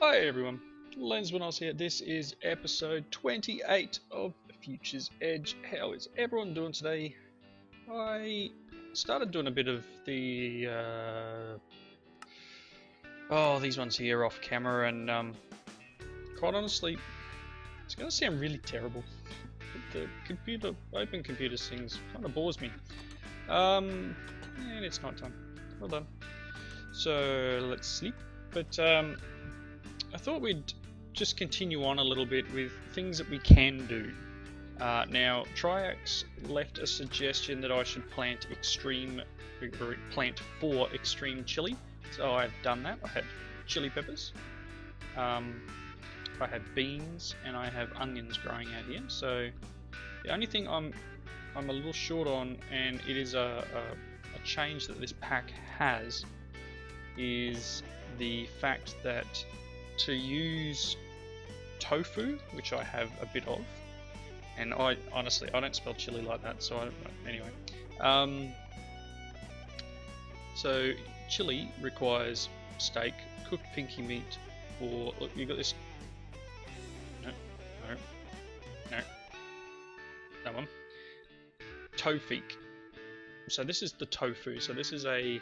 Hi everyone, Lensmanoz here. This is episode 28 of Future's Edge. How is everyone doing today? I started doing a bit of the these ones here off camera, and quite honestly, it's going to sound really terrible. The open computers things kind of bores me. And it's night time. Well done. So let's sleep. But I thought we'd just continue on a little bit with things that we can do. Now, Triax left a suggestion that I should plant for extreme chili. So I've done that. I had chili peppers, I have beans, and I have onions growing out here. So the only thing I'm a little short on, and it is a change that this pack has, is the fact that to use tofu, which I have a bit of, and I honestly don't spell chili like that, so anyway. So chili requires steak, cooked pinky meat, or look, you got this. No, that one. Tofu. So this is the tofu. So this is a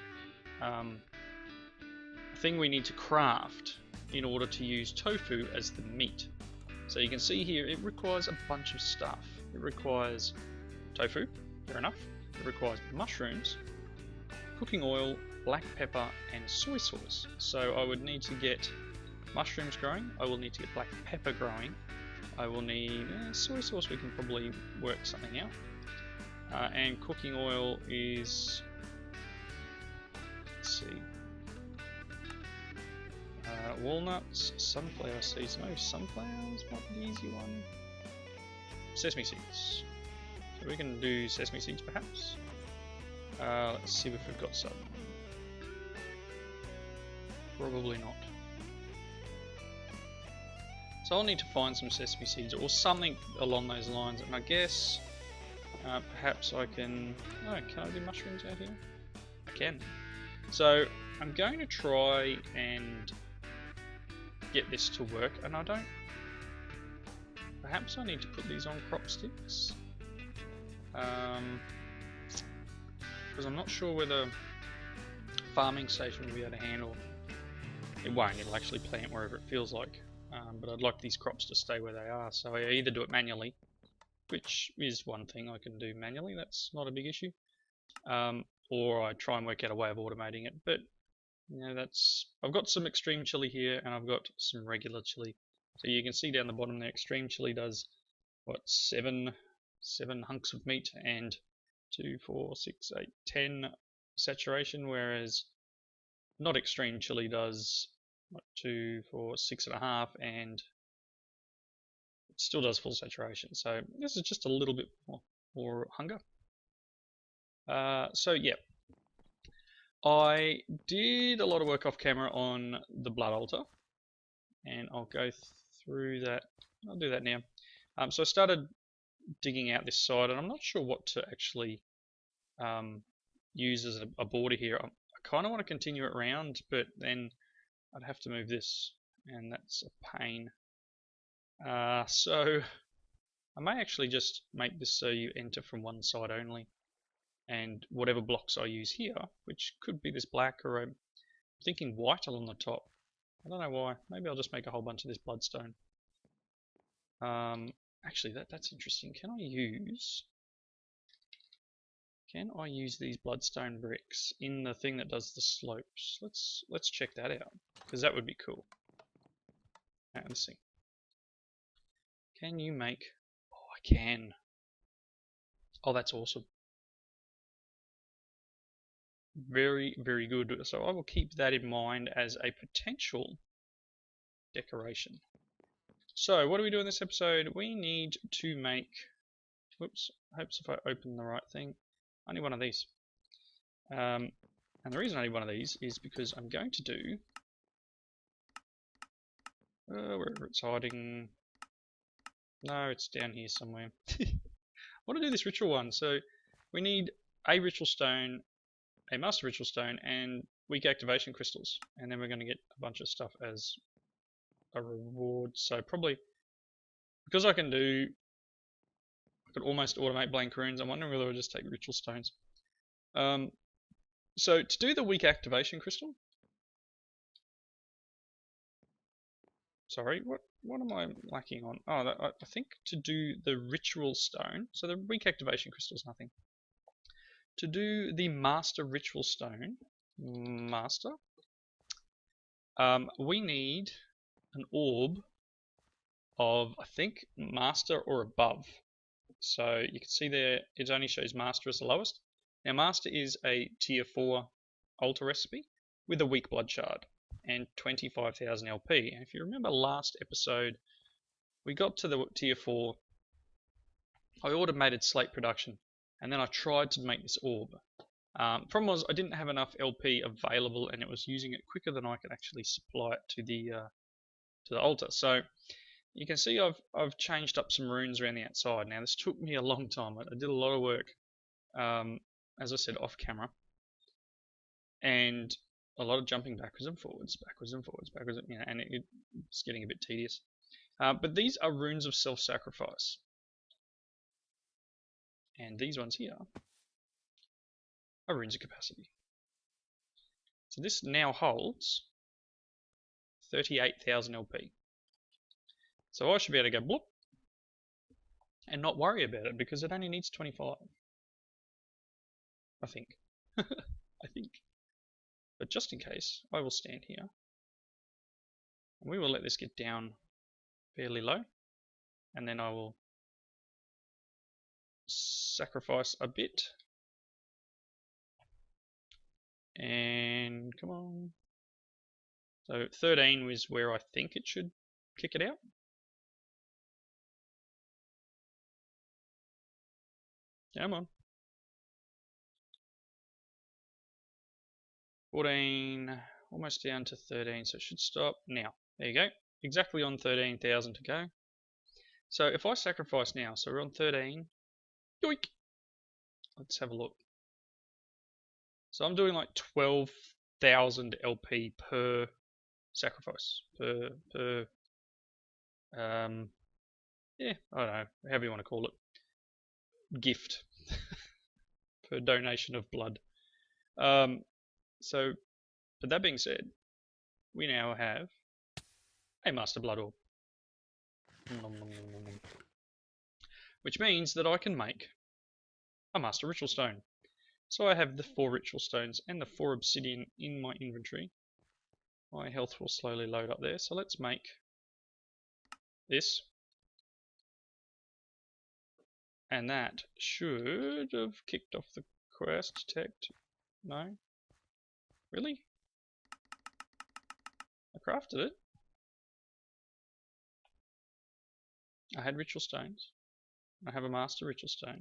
thing we need to craft in order to use tofu as the meat. So you can see here it requires a bunch of stuff. It requires tofu, fair enough. It requires mushrooms, cooking oil, black pepper, and soy sauce. So I would need to get mushrooms growing, I will need to get black pepper growing, I will need soy sauce, we can probably work something out. And cooking oil is, let's see, walnuts, sunflower seeds. No, sunflowers might be the easy one. Sesame seeds. So we can do sesame seeds perhaps. Let's see if we've got some. Probably not. So I'll need to find some sesame seeds or something along those lines, and I guess perhaps I can. Oh, can I do mushrooms out here? I can. So I'm going to try and get this to work, and I don't. Perhaps I need to put these on crop sticks, because I'm not sure whether farming station will be able to handle. It won't. It'll actually plant wherever it feels like. But I'd like these crops to stay where they are, so I either do it manually, which is one thing I can do manually. That's not a big issue. Or I try and work out a way of automating it, but I've got some extreme chili here, and I've got some regular chili. So you can see down the bottom there, extreme chili does what, seven hunks of meat and 2, 4, 6, 8, 10 saturation, whereas not extreme chili does what, 2, 4, 6.5, and it still does full saturation. So this is just a little bit more hunger. So yeah. I did a lot of work off camera on the blood altar, and I'll go through that. I'll do that now. So I started digging out this side, and I'm not sure what to actually use as a border here. I kind of want to continue it around, but then I'd have to move this, and that's a pain. So I may actually just make this so you enter from one side only. And whatever blocks I use here, which could be this black, or I'm thinking white along the top. I don't know why. Maybe I'll just make a whole bunch of this bloodstone. Actually, that's interesting. Can I use these bloodstone bricks in the thing that does the slopes? Let's check that out, because that would be cool. Let's see. Can you make? Oh, I can. Oh, that's awesome. Very, very good. So I will keep that in mind as a potential decoration. So what do we do in this episode? We need to make, whoops, hopes if I open the right thing, I need one of these. And the reason I need one of these is because I'm going to do, wherever it's hiding, no, it's down here somewhere. I want to do this ritual one. So we need a ritual stone, a master ritual stone, and weak activation crystals, and then we're going to get a bunch of stuff as a reward. So probably because I could almost automate blank runes. I'm wondering whether I'll just take ritual stones. So to do the weak activation crystal. Sorry, what am I lacking on? Oh, I think to do the ritual stone. So the weak activation crystal is nothing. To do the master ritual stone, we need an orb of, I think, master or above. So you can see there, it only shows master as the lowest. Now master is a tier 4 altar recipe with a weak blood shard and 25,000 LP. And if you remember last episode, we got to the tier 4. I automated slate production, and then I tried to make this orb. Problem was I didn't have enough LP available, and it was using it quicker than I could actually supply it to the altar. So you can see I've changed up some runes around the outside. Now this took me a long time. I did a lot of work, as I said, off camera, and a lot of jumping backwards and forwards, you know, and it's getting a bit tedious. But these are runes of self-sacrifice, and these ones here are runes of capacity. So this now holds 38,000 LP. So I should be able to go bloop and not worry about it because it only needs 25. I think. I think. But just in case, I will stand here. And we will let this get down fairly low. And then I will sacrifice a bit. And come on. So 13 was where I think it should kick it out. Come on. 14, almost down to 13, so it should stop now. There you go. Exactly on 13,000 to go. So if I sacrifice now, so we're on 13. Yoink! Let's have a look. So I'm doing like 12,000 LP per sacrifice. Yeah, I don't know, however you want to call it. Gift. Per donation of blood. So, but that being said, we now have a Master Blood Orb. Which means that I can make a Master Ritual Stone. So I have the 4 Ritual Stones and the 4 Obsidian in my inventory. My health will slowly load up there, so let's make this. And that should have kicked off the quest. Detect. No? Really? I crafted it. I had Ritual Stones. I have a Master Ritual Stone.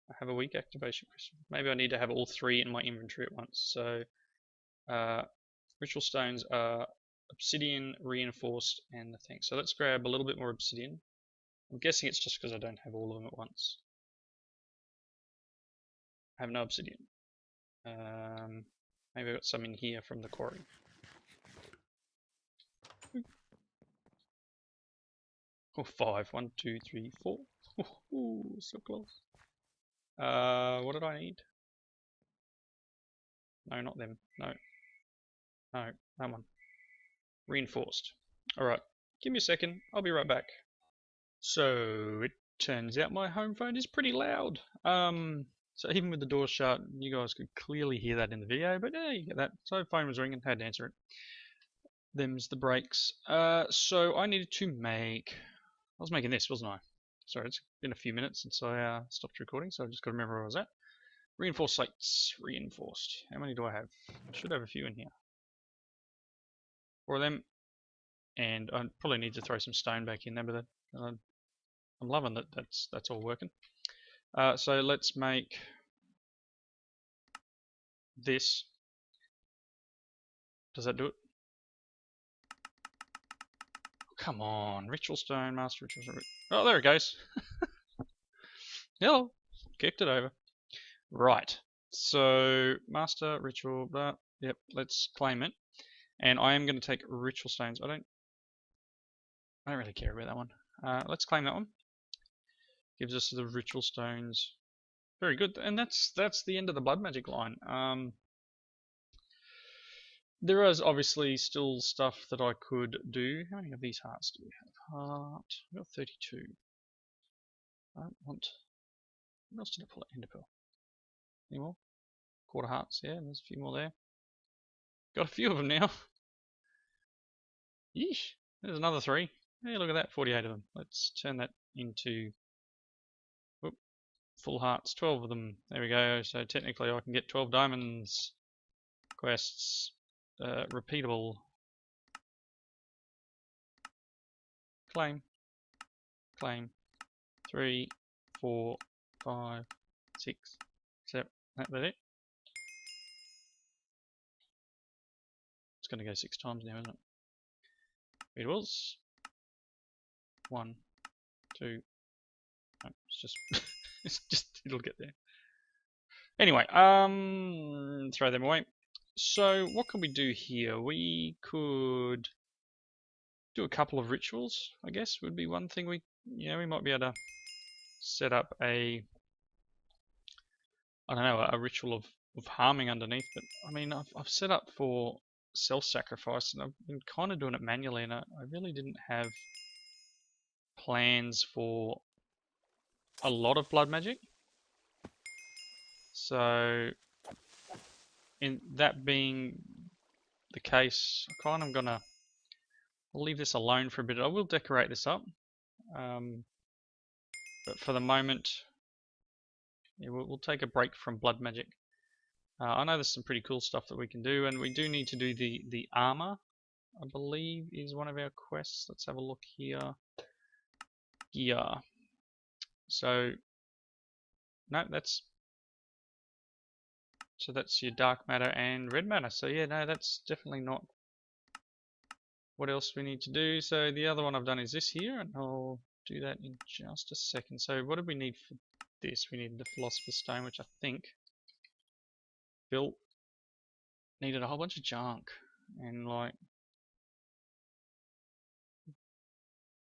I have a weak activation crystal. Maybe I need to have all 3 in my inventory at once. So, Ritual Stones are Obsidian, Reinforced, and the thing. So let's grab a little bit more Obsidian. I'm guessing it's just because I don't have all of them at once. I have no Obsidian. Maybe I've got some in here from the quarry. Oh, 5. 1, 2, 3, 4. Ooh, so close. What did I need? No, not them. No. No, that one. Reinforced. Alright, give me a second. I'll be right back. So, it turns out my home phone is pretty loud. So even with the door shut, you guys could clearly hear that in the video, but yeah, you get that. So phone was ringing, had to answer it. Them's the breaks. So I needed to make... I was making this, wasn't I? Sorry, it's been a few minutes since I stopped recording, so I just got to remember where I was at. Reinforced slates. Reinforced. How many do I have? I should have a few in here. 4 of them. And I probably need to throw some stone back in there, but I'm loving that that's all working. So let's make this. Does that do it? Come on, Ritual Stone, Master Ritual Stone. Oh, there it goes. Hello, kicked it over. Right, so Master Ritual, yep, let's claim it. And I am going to take Ritual Stones. I don't I don't really care about that one. Let's claim that one. Gives us the ritual stones. Very good, and that's the end of the blood magic line. There is obviously still stuff that I could do. How many of these hearts do we have? Heart. We've got 32. I don't want. What else did I pull out? Enderpearl. Any more? Quarter hearts, yeah, and there's a few more there. Got a few of them now. Yeesh. There's another 3. Hey, look at that, 48 of them. Let's turn that into whoop, full hearts, 12 of them. There we go. So technically I can get 12 diamonds. Quests. Repeatable. Claim. Claim. 3, 4, 5, 6, 7. That's it. It's going to go 6 times now, isn't it? It was 1, 2. No, it's just it's just it'll get there. Anyway, throw them away. So what can we do here? We could do a couple of rituals, I guess would be one thing. We might be able to set up a, I don't know, a ritual of harming underneath, but I mean I've set up for self-sacrifice and I've been kind of doing it manually, and I really didn't have plans for a lot of blood magic. So in that being the case, I kind of gonna leave this alone for a bit. I will decorate this up, but for the moment, yeah, we'll take a break from blood magic. I know there's some pretty cool stuff that we can do, and we do need to do the armor, I believe, is one of our quests. Let's have a look here. Gear. So, no, that's your dark matter and red matter. So yeah, no, that's definitely not what else we need to do. So the other one I've done is this here, and I'll do that in just a second. So what did we need for this? We needed the Philosopher's Stone, which I think Bill needed a whole bunch of junk, and like,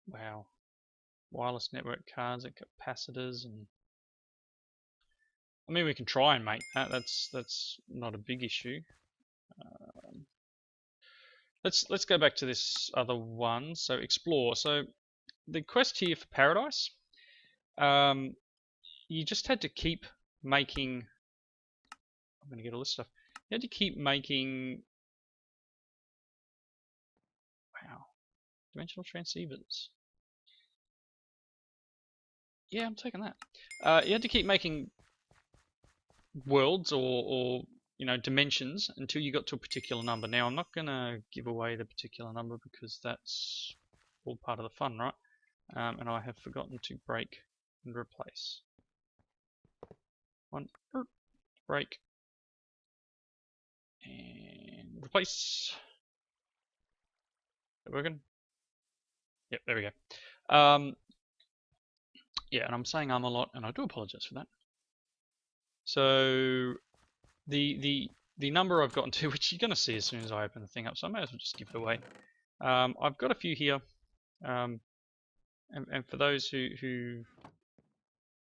wow, wireless network cards and capacitors, and I mean we can try and make that. That's not a big issue. Let's go back to this other one. So explore. So the quest here for Paradise, you just had to keep making. I'm going to get all this stuff. You had to keep making. Wow, dimensional transceivers. Yeah, I'm taking that. You had to keep making worlds or dimensions until you got to a particular number. Now I'm not going to give away the particular number because that's all part of the fun, right? And I have forgotten to break and replace. One, break, and replace. Is that working? Yep, there we go. Yeah, and I'm saying a lot, and I do apologize for that. So the number I've gotten to, which you're going to see as soon as I open the thing up, so I may as well just give it away. I've got a few here, and for those who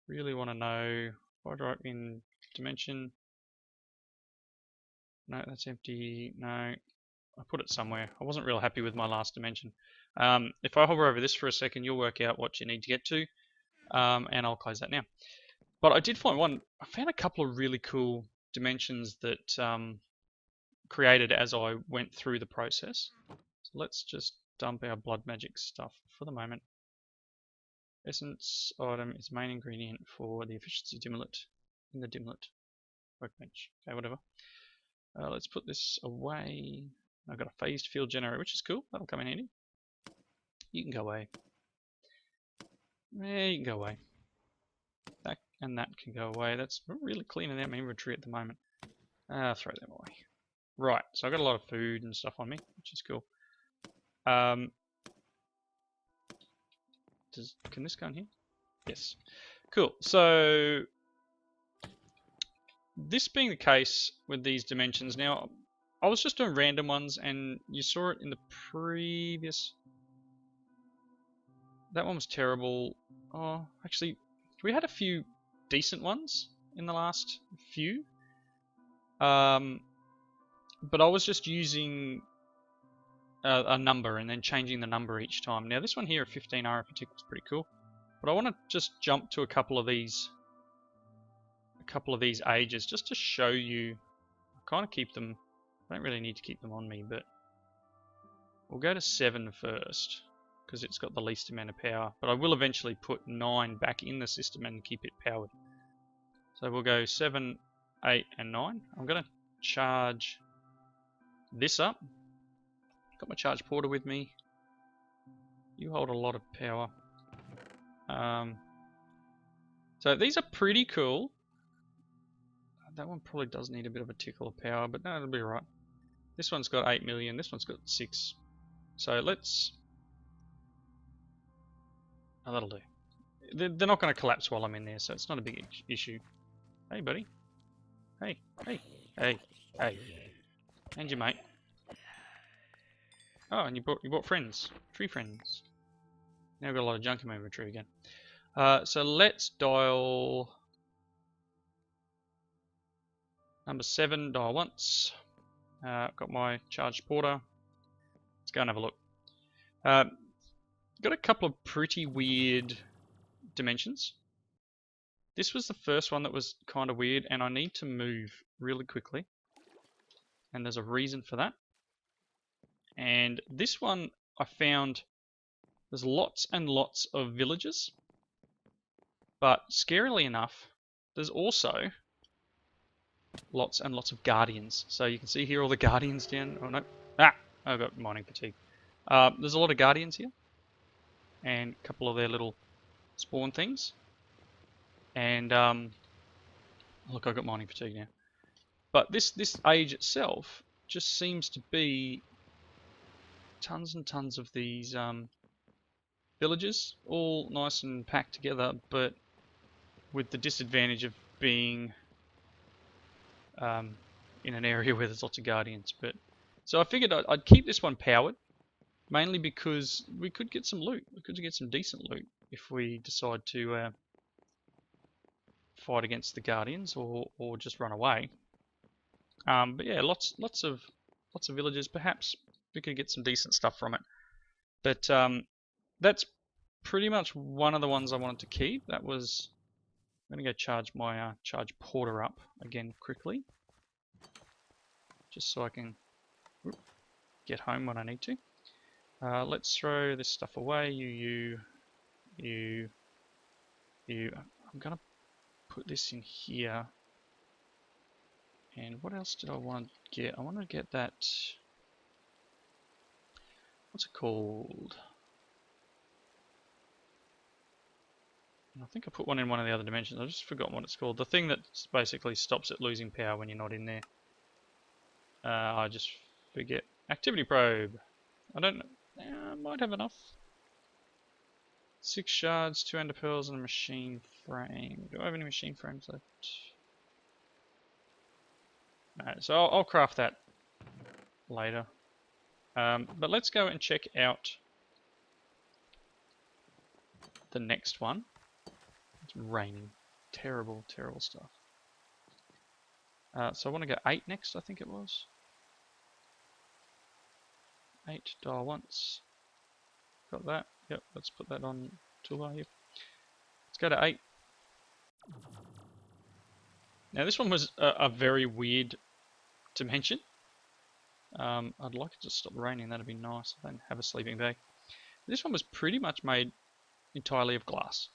really want to know, if I write in dimension, no, that's empty, no, I put it somewhere. I wasn't real happy with my last dimension. If I hover over this for a second, you'll work out what you need to get to, and I'll close that now. But I did find one. I found a couple of really cool dimensions that created as I went through the process. So let's just dump our blood magic stuff for the moment. Essence item is main ingredient for the efficiency dimlet in the dimlet workbench. Okay, whatever. Let's put this away. I've got a phased field generator, which is cool. That'll come in handy. You can go away. Yeah, you can go away. That and that can go away. That's really cleaning out my inventory at the moment. Throw them away. Right, so I've got a lot of food and stuff on me, which is cool. Can this go in here? Yes. Cool. So this being the case with these dimensions, now I was just doing random ones, and you saw it in the previous that one was terrible. Oh, actually, we had a few decent ones in the last few. But I was just using a number and then changing the number each time. Now this one here, 15 arithmetic, was pretty cool. But I want to just jump to a couple of these ages just to show you. I kind of keep them. I don't really need to keep them on me, but we'll go to 7 first because it's got the least amount of power. But I will eventually put 9 back in the system and keep it powered. So we'll go 7, 8, and 9. I'm going to charge this up. Got my charge porter with me. You hold a lot of power. So these are pretty cool. That one probably does need a bit of a tickle of power, but no, it'll be right. This one's got 8 million, this one's got 6. So let's... Oh, that'll do. They're not going to collapse while I'm in there, so it's not a big issue. Hey, buddy. Hey, hey, hey, hey. And your mate. Oh, and you brought friends. 3 friends. Now I've got a lot of junk in my inventory again. So let's dial number 7, dial once. Got my charged porter. Let's go and have a look. Got a couple of pretty weird dimensions. This was the first one that was kind of weird, and I need to move really quickly. And there's a reason for that. And this one I found there's lots and lots of villages. But scarily enough, there's also lots and lots of guardians. So you can see here all the guardians down. Oh no. Ah! I've got mining fatigue. There's a lot of guardians here. And a couple of their little spawn things. And look, I've got mining fatigue now. But this age itself just seems to be tons and tons of these villages, all nice and packed together, but with the disadvantage of being in an area where there's lots of guardians. But so I figured I'd keep this one powered, mainly because we could get some loot. We could get some decent loot if we decide to fight against the guardians or just run away. But yeah, lots of villages. Perhaps we could get some decent stuff from it. But that's pretty much one of the ones I wanted to keep. That was... I'm going to go charge my charge porter up again quickly. Just so I can get home when I need to. Let's throw this stuff away. You. I'm going to put this in here. And what else did I want to get? I want to get that... What's it called? I think I put one in one of the other dimensions. I've just forgotten what it's called. The thing that basically stops it losing power when you're not in there. I just forget. Activity probe. I don't know. I might have enough. 6 shards, 2 ender pearls, and a machine frame. Do I have any machine frames left? No, so I'll craft that later. But let's go and check out the next one. It's raining. Terrible, terrible stuff. So I want to go 8 next, I think it was. 8, dial once. Got that. Yep, let's put that on toolbar here. Let's go to 8. Now this one was a very weird dimension. I'd like it to stop raining, that'd be nice. Then have a sleeping bag. This one was pretty much made entirely of glass,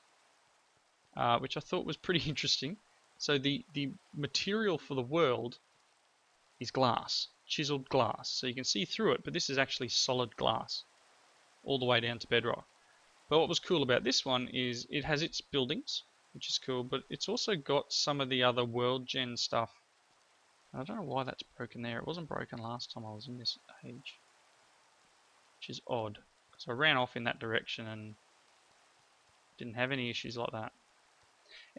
which I thought was pretty interesting. So the material for the world is glass, chiseled glass. So you can see through it, but this is actually solid glass, all the way down to bedrock. But what was cool about this one is it has its buildings, which is cool, but it's also got some of the other world gen stuff. I don't know why that's broken there. It wasn't broken last time I was in this age, which is odd, because I ran off in that direction and didn't have any issues like that.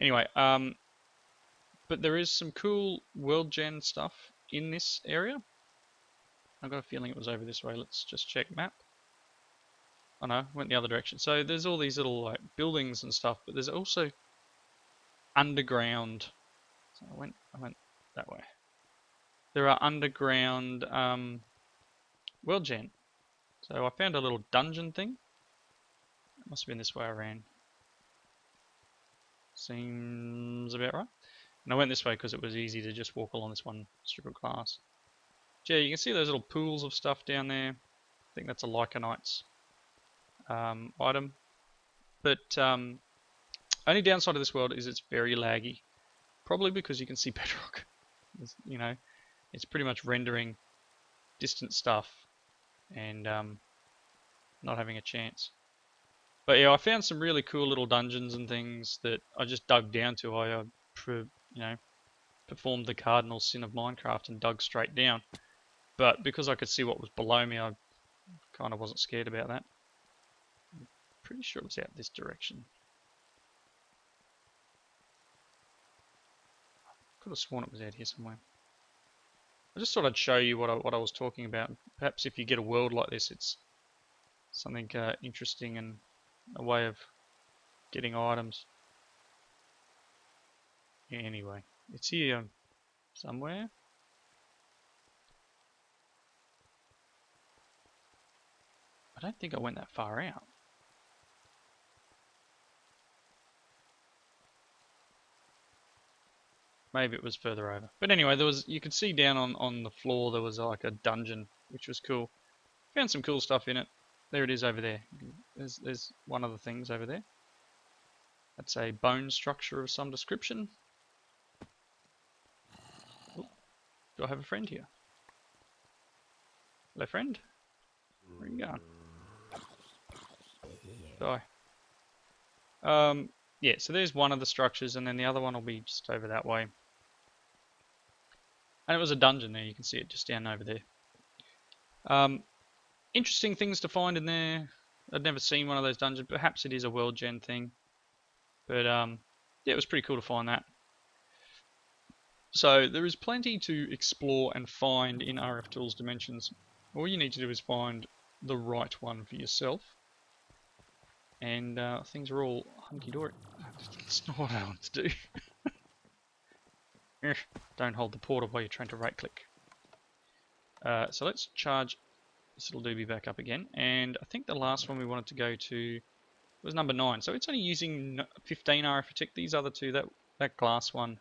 Anyway, but there is some cool world gen stuff in this area. I've got a feeling it was over this way. Let's just check map. Oh no, went the other direction. So there's all these little like buildings and stuff, but there's also underground. So I went that way. There are underground world gen. So I found a little dungeon thing. It must have been this way I ran. Seems about right. And I went this way because it was easy to just walk along this one strip of glass. Yeah, you can see those little pools of stuff down there. I think that's a Lycanite's item. But only downside of this world is it's very laggy. Probably because you can see bedrock. You know, it's pretty much rendering distant stuff and not having a chance. But yeah, I found some really cool little dungeons and things that I just dug down to. I you know, performed the cardinal sin of Minecraft and dug straight down. But because I could see what was below me, I kind of wasn't scared about that. I'm pretty sure it was out this direction. Could have sworn it was out here somewhere. I just thought I'd show you what I was talking about. Perhaps if you get a world like this, it's something interesting and a way of getting items. Yeah, anyway, it's here somewhere. I don't think I went that far out. Maybe it was further over. But anyway, you could see down on the floor there was like a dungeon, which was cool. Found some cool stuff in it. There it is over there. There's one of the things over there. That's a bone structure of some description. Ooh, do I have a friend here? Hello, friend. Where are you going? Die. Yeah, so there's one of the structures, and then the other one will be just over that way. And it was a dungeon there, you can see it just down over there. Interesting things to find in there. I'd never seen one of those dungeons. Perhaps it is a world gen thing. But yeah, it was pretty cool to find that. So there is plenty to explore and find in RF Tools Dimensions. All you need to do is find the right one for yourself. And things are all hunky-dory. That's not what I want to do. Don't hold the portal while you're trying to right-click. So let's charge this little doobie back up again. And I think the last one we wanted to go to was number 9. So it's only using 15 RF a tick. These other two, that glass one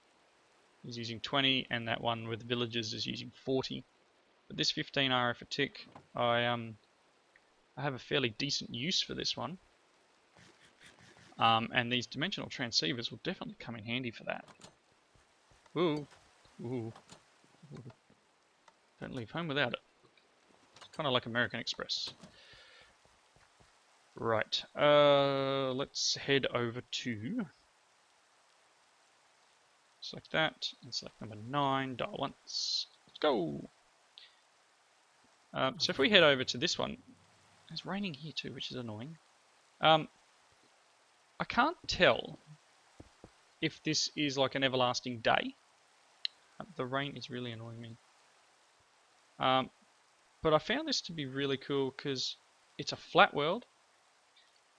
is using 20, and that one with villages is using 40. But this 15 RF a tick, I have a fairly decent use for this one. And these dimensional transceivers will definitely come in handy for that. Ooh. Ooh. Don't leave home without it. It's kind of like American Express. Right. Let's head over to... Select that, and select number 9, dial once. Let's go! So if we head over to this one, it's raining here too, which is annoying. I can't tell if this is like an everlasting day. The rain is really annoying me. But I found this to be really cool because it's a flat world.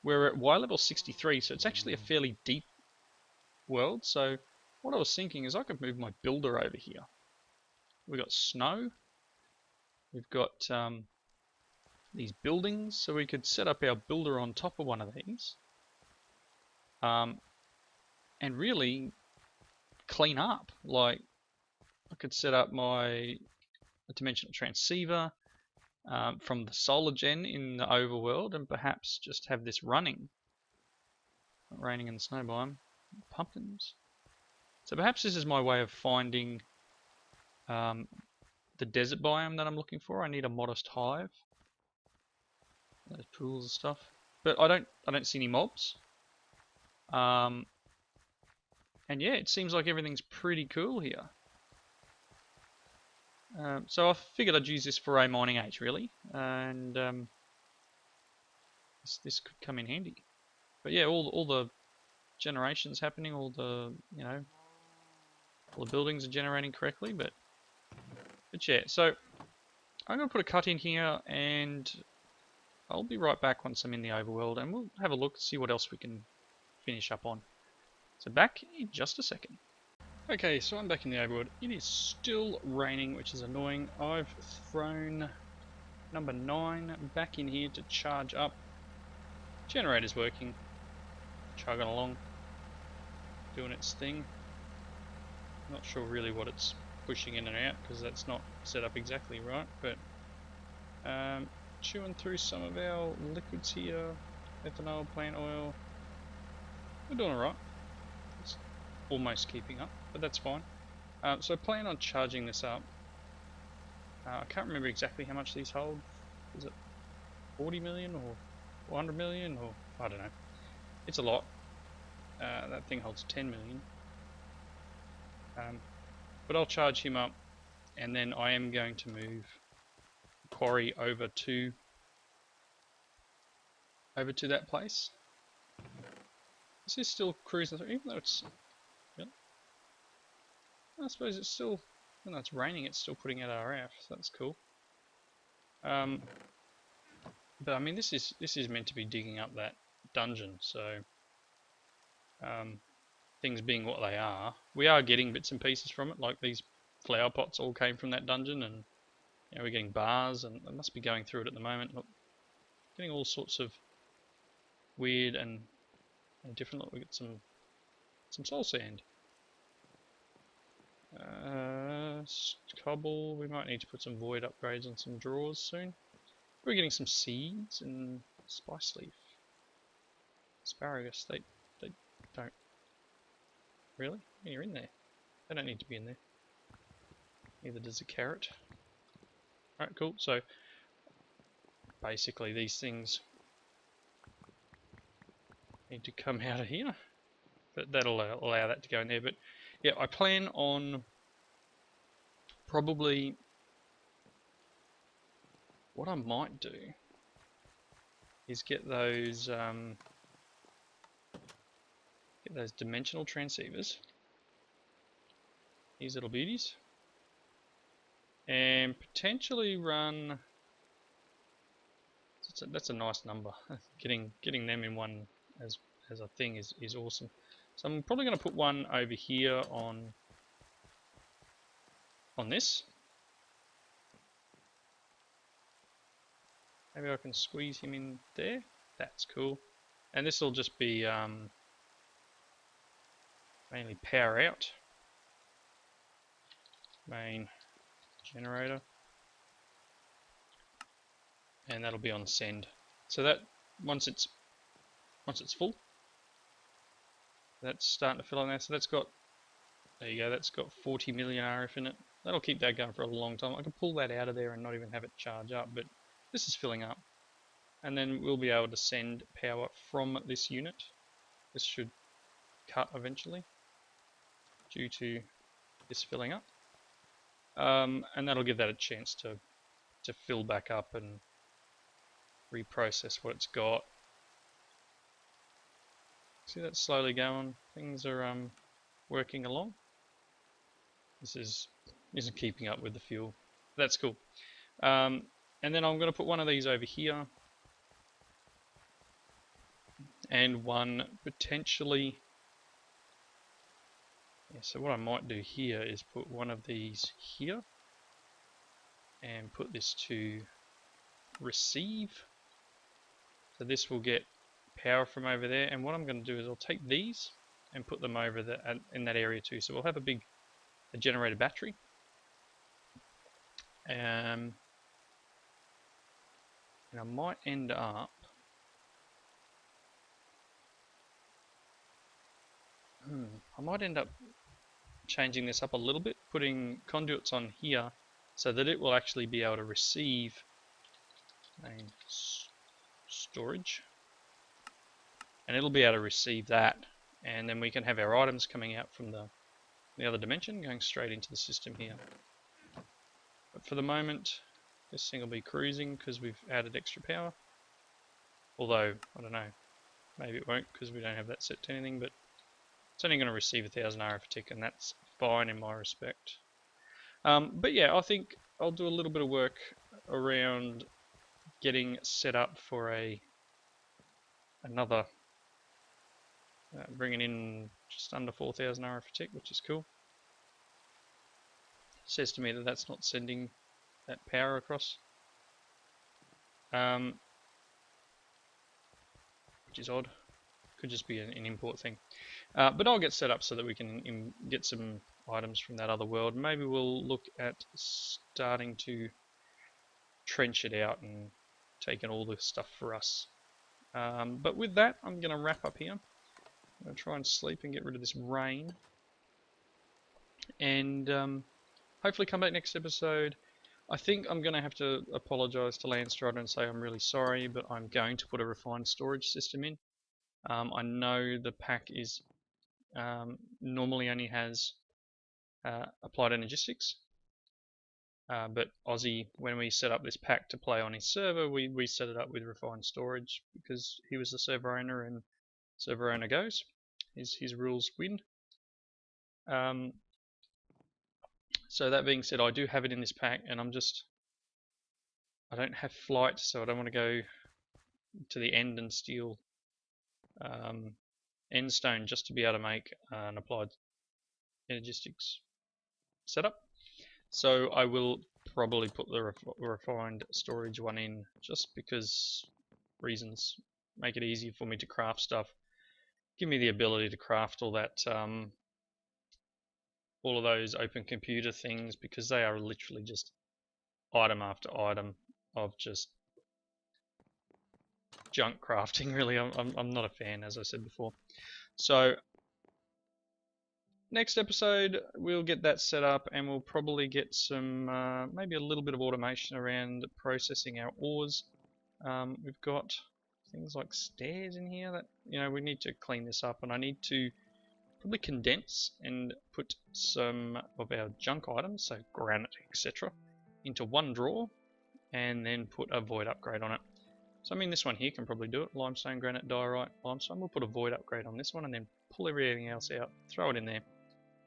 We're at Y level 63, so it's actually a fairly deep world. So what I was thinking is I could move my builder over here. We've got snow. We've got these buildings, so we could set up our builder on top of one of these. And really clean up. Like, I could set up my dimensional transceiver from the solar gen in the overworld, and perhaps just have this running. Not raining in the snow biome. Pumpkins. So perhaps this is my way of finding the desert biome that I'm looking for. I need a modest hive. Those pools and stuff. But I don't see any mobs. And yeah, it seems like everything's pretty cool here. So I figured I'd use this for a mining age, really, and this could come in handy. But yeah, all the generations happening, all the all the buildings are generating correctly. But yeah, so I'm gonna put a cut in here, and I'll be right back once I'm in the overworld, and we'll have a look, see what else we can finish up on. So back in just a second. Okay, so I'm back in the overworld. It is still raining, which is annoying. I've thrown number 9 back in here to charge up. Generator's working, chugging along, doing its thing. Not sure really what it's pushing in and out because that's not set up exactly right, but chewing through some of our liquids here, ethanol, plant oil. We're doing alright. It's almost keeping up, but that's fine. So I plan on charging this up. I can't remember exactly how much these hold. Is it 40 million or 400 million or I don't know. It's a lot. That thing holds 10 million. But I'll charge him up, and then I am going to move the quarry over to that place. This is still cruising through, even though it's, I suppose it's still, even though it's raining, it's still putting out RF, so that's cool. But I mean, this is meant to be digging up that dungeon, so things being what they are, we are getting bits and pieces from it, like these flower pots all came from that dungeon, and we're getting bars, and it must be going through it at the moment. Look, getting all sorts of weird and different. Look, we get some soul sand. Cobble, we might need to put some void upgrades on some drawers soon. We're getting some seeds and spice leaf. Asparagus, they don't. Really? Yeah, you're in there. They don't need to be in there. Neither does a carrot. Alright, cool. So, basically these things need to come out of here. But that'll allow that to go in there. But yeah, I plan on probably... What I might do is get those dimensional transceivers, these little beauties, and potentially run. That's a nice number. getting them in one as a thing is awesome. So I'm probably going to put one over here on this. Maybe I can squeeze him in there. That's cool. And this will just be mainly power out. Main generator. And that'll be on send. So that once it's full, that's starting to fill in there. So that's got, there you go, that's got 40 million RF in it. That'll keep that going for a long time. I can pull that out of there and not even have it charge up, but this is filling up. And then we'll be able to send power from this unit. This should cut eventually due to this filling up. And that'll give that a chance to fill back up and reprocess what it's got. See that slowly going? Things are working along. This isn't keeping up with the fuel. That's cool. And then I'm going to put one of these over here, and one potentially. Yeah, so what I might do here is put one of these here, and put this to receive. So this will get power from over there, and what I'm going to do is I'll take these and put them over in that area too. So we'll have a generator battery. And I might end up changing this up a little bit, putting conduits on here so that it will actually be able to receive storage, and it'll be able to receive that, and then we can have our items coming out from the other dimension going straight into the system here. But for the moment, this thing will be cruising because we've added extra power. Although, I don't know, maybe it won't because we don't have that set to anything, but it's only going to receive 1000 RF a tick, and that's fine in my respect. But yeah, I think I'll do a little bit of work around getting set up for another bringing in just under 4,000 RF tick, which is cool. It says to me that that's not sending that power across, which is odd. Could just be an import thing. But I'll get set up so that we can get some items from that other world. Maybe we'll look at starting to trench it out and taking all the stuff for us. But with that, I'm going to wrap up here. I'm going to try and sleep and get rid of this rain. And hopefully come back next episode. I think I'm going to have to apologise to Landstryder and say I'm really sorry, but I'm going to put a refined storage system in. I know the pack is normally only has applied energistics, but Aussie, when we set up this pack to play on his server, we set it up with refined storage because he was the server owner and server owner goes. His rules win. So that being said, I do have it in this pack, and I don't have flight, so I don't want to go to the end and steal end stone just to be able to make an applied energistics setup. So I will probably put the refined storage one in just because reasons. Make it easier for me to craft stuff. Give me the ability to craft all that, all of those open computer things, because they are literally just item after item of just junk crafting. Really, I'm not a fan, as I said before. So next episode we'll get that set up, and we'll probably get some maybe a little bit of automation around processing our ores. We've got things like stairs in here that we need to clean this up, and I need to probably condense and put some of our junk items, so granite, etc., into one drawer, and then put a void upgrade on it. So I mean, this one here can probably do it. Limestone, granite, diorite, limestone. We'll put a void upgrade on this one, and then pull everything else out, throw it in there,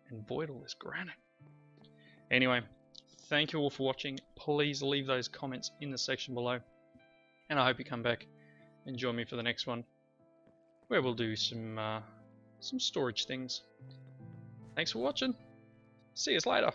and void all this granite. Anyway, thank you all for watching. Please leave those comments in the section below, and I hope you come back and join me for the next one, where we'll do some storage things. Thanks for watching. See you later.